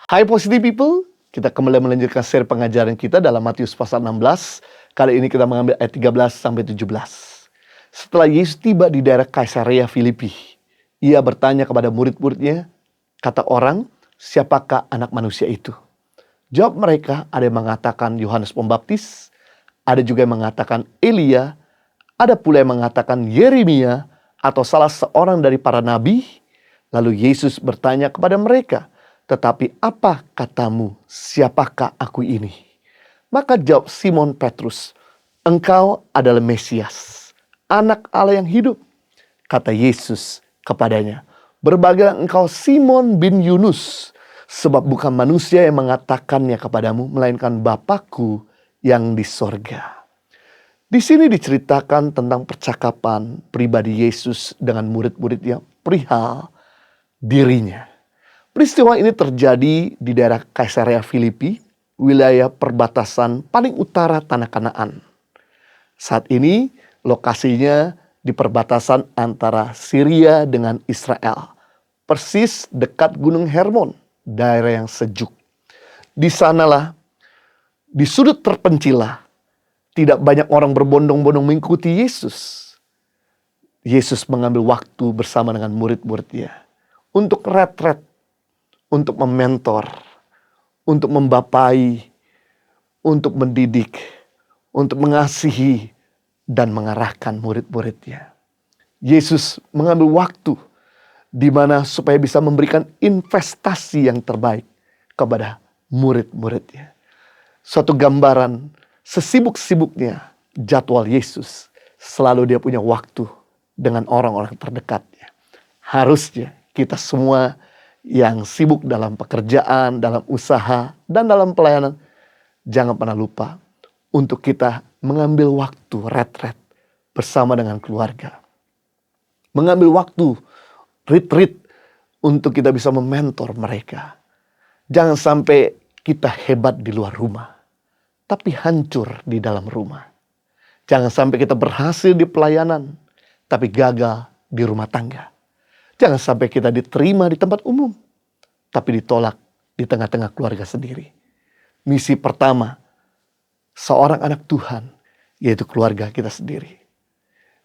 Hai Positive People, kita kembali melanjutkan seri pengajaran kita dalam Matius pasal 16. Kali ini kita mengambil ayat 13 sampai 17. Setelah Yesus tiba di daerah Kaisarea Filipi, ia bertanya kepada murid-muridnya, kata orang, siapakah anak manusia itu? Jawab mereka, ada yang mengatakan Yohanes Pembaptis, ada juga yang mengatakan Elia, ada pula yang mengatakan Yeremia atau salah seorang dari para nabi. Lalu Yesus bertanya kepada mereka, tetapi apa katamu, siapakah aku ini? Maka jawab Simon Petrus, engkau adalah Mesias, anak Allah yang hidup. Kata Yesus kepadanya, berbahagialah engkau Simon bin Yunus, sebab bukan manusia yang mengatakannya kepadamu, melainkan Bapakku yang di sorga. Di sini diceritakan tentang percakapan pribadi Yesus dengan murid-muridnya perihal dirinya. Peristiwa ini terjadi di daerah Kaisarea Filipi, wilayah perbatasan paling utara tanah Kanaan. Saat ini lokasinya di perbatasan antara Syria dengan Israel, persis dekat Gunung Hermon, daerah yang sejuk. Di sanalah, di sudut terpencil lah, tidak banyak orang berbondong-bondong mengikuti Yesus. Yesus mengambil waktu bersama dengan murid-muridnya untuk retret, untuk mementor, untuk membapai, untuk mendidik, untuk mengasihi, dan mengarahkan murid-muridnya. Yesus mengambil waktu di mana supaya bisa memberikan investasi yang terbaik kepada murid-muridnya. Suatu gambaran sesibuk-sibuknya jadwal Yesus, selalu dia punya waktu dengan orang-orang terdekatnya. Harusnya kita semua yang sibuk dalam pekerjaan, dalam usaha, dan dalam pelayanan, jangan pernah lupa untuk kita mengambil waktu retret bersama dengan keluarga. Mengambil waktu retreat untuk kita bisa mementor mereka. Jangan sampai kita hebat di luar rumah, tapi hancur di dalam rumah. Jangan sampai kita berhasil di pelayanan, tapi gagal di rumah tangga. Jangan sampai kita diterima di tempat umum, tapi ditolak di tengah-tengah keluarga sendiri. Misi pertama, seorang anak Tuhan, yaitu keluarga kita sendiri.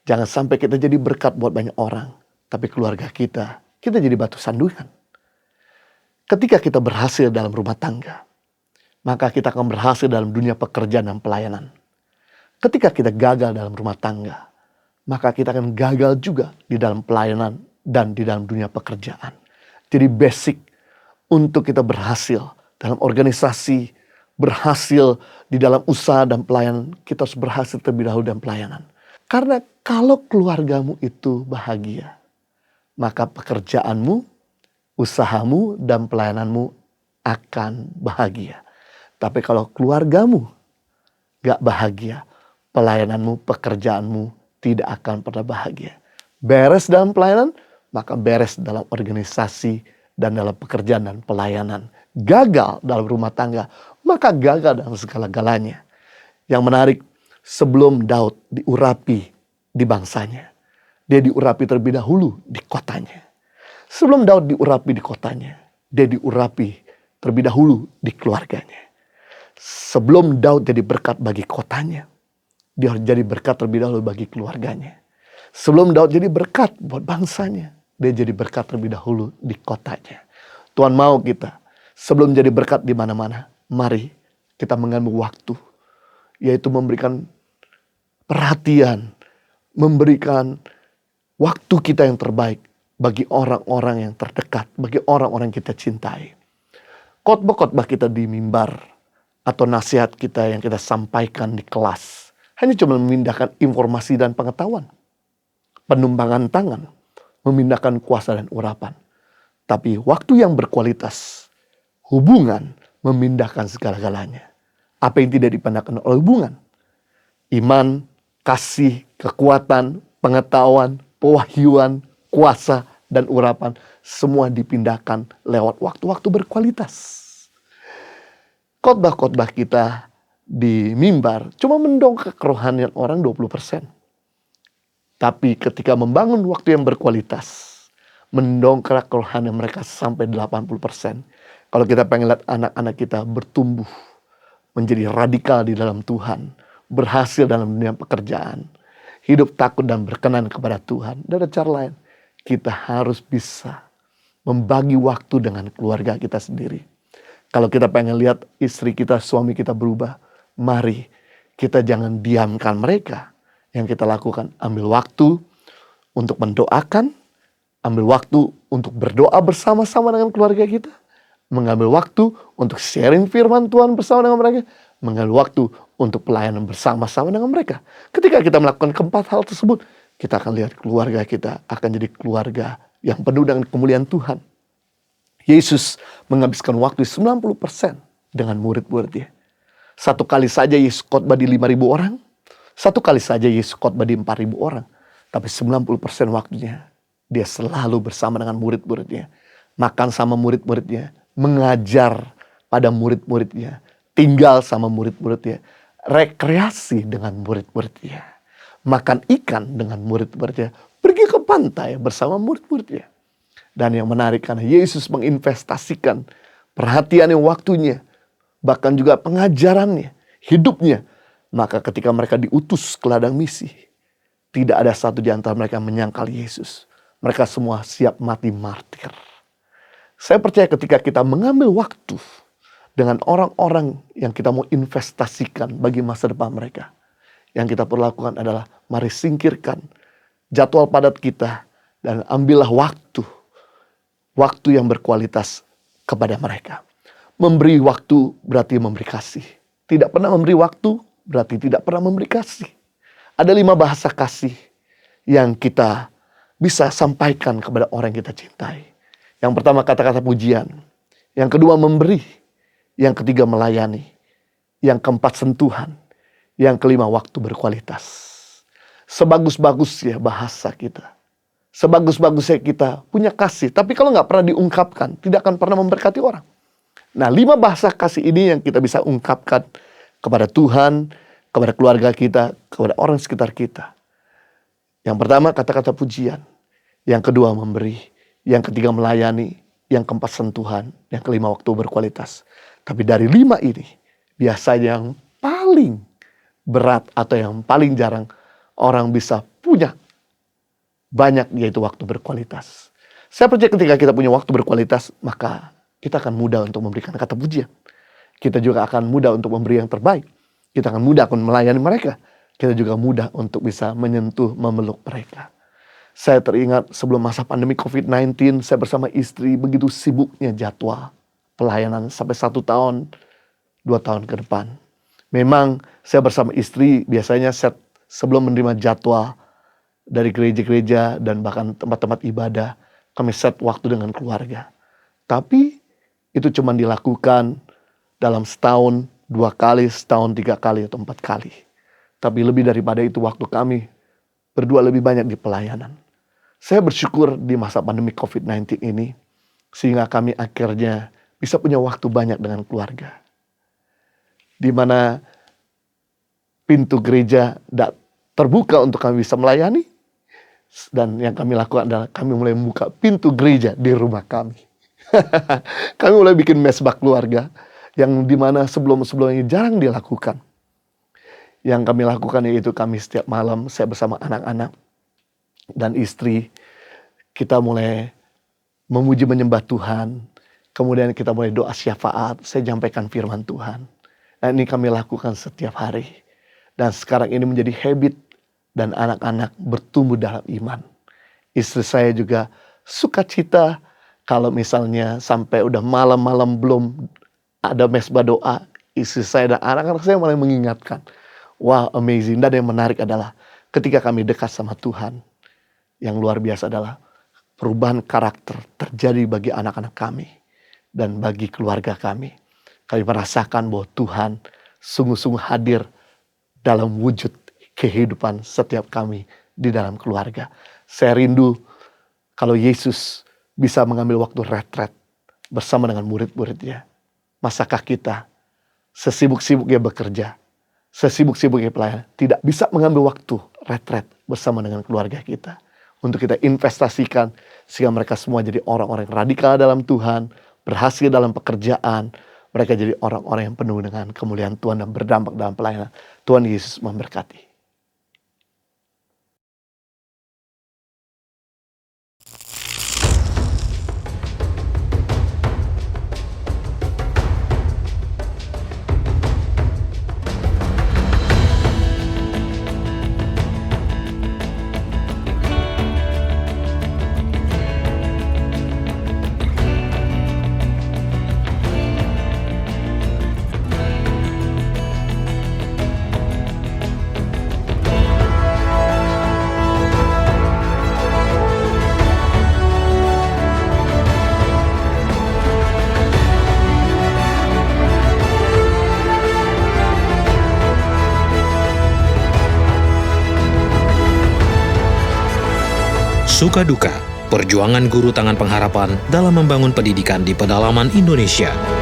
Jangan sampai kita jadi berkat buat banyak orang, tapi keluarga kita jadi batu sandungan. Ketika kita berhasil dalam rumah tangga, maka kita akan berhasil dalam dunia pekerjaan dan pelayanan. Ketika kita gagal dalam rumah tangga, maka kita akan gagal juga di dalam pelayanan dan di dalam dunia pekerjaan. Jadi basic untuk kita berhasil dalam organisasi, berhasil di dalam usaha dan pelayanan, kita harus berhasil terlebih dahulu dalam pelayanan. Karena kalau keluargamu itu bahagia, maka pekerjaanmu, usahamu, dan pelayananmu akan bahagia. Tapi kalau keluargamu gak bahagia, pelayananmu, pekerjaanmu tidak akan pernah bahagia. Beres dalam pelayanan, maka beres dalam organisasi dan dalam pekerjaan dan pelayanan. Gagal dalam rumah tangga, maka gagal dalam segala-galanya. Yang menarik, sebelum Daud diurapi di bangsanya, dia diurapi terlebih dahulu di kotanya. Sebelum Daud diurapi di kotanya, dia diurapi terlebih dahulu di keluarganya. Sebelum Daud jadi berkat bagi kotanya, dia harus jadi berkat terlebih dahulu bagi keluarganya. Sebelum Daud jadi berkat buat bangsanya, dia jadi berkat terlebih dahulu di kotanya. Tuhan mau kita sebelum jadi berkat di mana-mana, mari kita mengambil waktu, yaitu memberikan perhatian, memberikan waktu kita yang terbaik bagi orang-orang yang terdekat, bagi orang-orang yang kita cintai. Khotbah-khotbah kita di mimbar atau nasihat kita yang kita sampaikan di kelas hanya cuma memindahkan informasi dan pengetahuan, penumpangan tangan, memindahkan kuasa dan urapan. Tapi waktu yang berkualitas, hubungan memindahkan segala-galanya. Apa yang tidak dipandangkan oleh hubungan? Iman, kasih, kekuatan, pengetahuan, pewahyuan, kuasa, dan urapan. Semua dipindahkan lewat waktu-waktu berkualitas. Khotbah-khotbah kita di mimbar cuma mendongkrak kerohanian orang 20%. Tapi ketika membangun waktu yang berkualitas, mendongkrak kerohanian mereka sampai 80%. Kalau kita pengen lihat anak-anak kita bertumbuh, menjadi radikal di dalam Tuhan, berhasil dalam dunia pekerjaan, hidup takut dan berkenan kepada Tuhan, dan ada cara lain. Kita harus bisa membagi waktu dengan keluarga kita sendiri. Kalau kita pengen lihat istri kita, suami kita berubah, mari kita jangan diamkan mereka. Yang kita lakukan, ambil waktu untuk mendoakan, ambil waktu untuk berdoa bersama-sama dengan keluarga kita, mengambil waktu untuk sharing firman Tuhan bersama dengan mereka, mengambil waktu untuk pelayanan bersama-sama dengan mereka. Ketika kita melakukan keempat hal tersebut, kita akan lihat keluarga kita akan jadi keluarga yang penuh dengan kemuliaan Tuhan. Yesus menghabiskan waktu 90% dengan murid-muridnya. Satu kali saja Yesus khotbah di 5.000 orang. Satu kali saja Yesus khotbah di 4.000 orang. Tapi 90% waktunya dia selalu bersama dengan murid-muridnya. Makan sama murid-muridnya. Mengajar pada murid-muridnya. Tinggal sama murid-muridnya. Rekreasi dengan murid-muridnya. Makan ikan dengan murid-muridnya. Pergi ke pantai bersama murid-muridnya. Dan yang menarik karena Yesus menginvestasikan perhatiannya, waktunya, bahkan juga pengajarannya, hidupnya. Maka ketika mereka diutus ke ladang misi, tidak ada satu di antara mereka yang menyangkal Yesus. Mereka semua siap mati martir. Saya percaya ketika kita mengambil waktu dengan orang-orang yang kita mau investasikan bagi masa depan mereka, yang kita perlu lakukan adalah mari singkirkan jadwal padat kita dan ambillah waktu yang berkualitas kepada mereka. Memberi waktu berarti memberi kasih. Tidak pernah memberi waktu berarti tidak pernah memberi kasih. Ada 5 bahasa kasih yang kita bisa sampaikan kepada orang yang kita cintai. Yang pertama kata-kata pujian. Yang kedua memberi. Yang ketiga melayani. Yang keempat sentuhan. Yang kelima waktu berkualitas. Sebagus-bagusnya bahasa kita, sebagus-bagusnya kita punya kasih, tapi kalau nggak pernah diungkapkan, tidak akan pernah memberkati orang. Nah, 5 bahasa kasih ini yang kita bisa ungkapkan kepada Tuhan, kepada keluarga kita, kepada orang sekitar kita. Yang pertama kata-kata pujian. Yang kedua memberi. Yang ketiga melayani. Yang keempat sentuhan. Yang kelima waktu berkualitas. Tapi dari 5 ini, biasanya yang paling berat atau yang paling jarang orang bisa punya banyak, yaitu waktu berkualitas. Saya percaya ketika kita punya waktu berkualitas, maka kita akan mudah untuk memberikan kata pujian. Kita juga akan mudah untuk memberi yang terbaik. Kita akan mudah untuk melayani mereka. Kita juga mudah untuk bisa menyentuh, memeluk mereka. Saya teringat sebelum masa pandemi COVID-19, saya bersama istri begitu sibuknya jadwal pelayanan sampai 1 tahun, 2 tahun ke depan. Memang saya bersama istri biasanya sebelum menerima jadwal dari gereja-gereja dan bahkan tempat-tempat ibadah, kami set waktu dengan keluarga. Tapi itu cuma dilakukan dalam setahun 2 kali, setahun 3 kali atau 4 kali. Tapi lebih daripada itu waktu kami berdua lebih banyak di pelayanan. Saya bersyukur di masa pandemi COVID-19 ini, sehingga kami akhirnya bisa punya waktu banyak dengan keluarga. Di mana pintu gereja terbuka untuk kami bisa melayani. Dan yang kami lakukan adalah kami mulai membuka pintu gereja di rumah kami. Kami mulai bikin mesbah keluarga yang dimana sebelum-sebelumnya jarang dilakukan. Yang kami lakukan yaitu kami setiap malam, saya bersama anak-anak dan istri, kita mulai memuji menyembah Tuhan. Kemudian kita mulai doa syafaat, saya sampaikan firman Tuhan. Dan ini kami lakukan setiap hari. Dan sekarang ini menjadi habit dan anak-anak bertumbuh dalam iman. Istri saya juga sukacita kalau misalnya sampai udah malam-malam belum ada mesbah doa. Istri saya dan anak-anak saya mulai mengingatkan. Wow, amazing. Dan yang menarik adalah ketika kami dekat sama Tuhan, yang luar biasa adalah perubahan karakter terjadi bagi anak-anak kami dan bagi keluarga kami. Kami merasakan bahwa Tuhan sungguh-sungguh hadir dalam wujud kehidupan setiap kami di dalam keluarga. Saya rindu kalau Yesus bisa mengambil waktu retret bersama dengan murid-muridnya. Masakah kita sesibuk-sibuknya bekerja, sesibuk-sibuknya pelayanan, tidak bisa mengambil waktu retret bersama dengan keluarga kita. Untuk kita investasikan sehingga mereka semua jadi orang-orang radikal dalam Tuhan, berhasil dalam pekerjaan. Mereka jadi orang-orang yang penuh dengan kemuliaan Tuhan dan berdampak dalam pelayanan. Tuhan Yesus memberkati. Suka duka, perjuangan guru tangan pengharapan dalam membangun pendidikan di pedalaman Indonesia.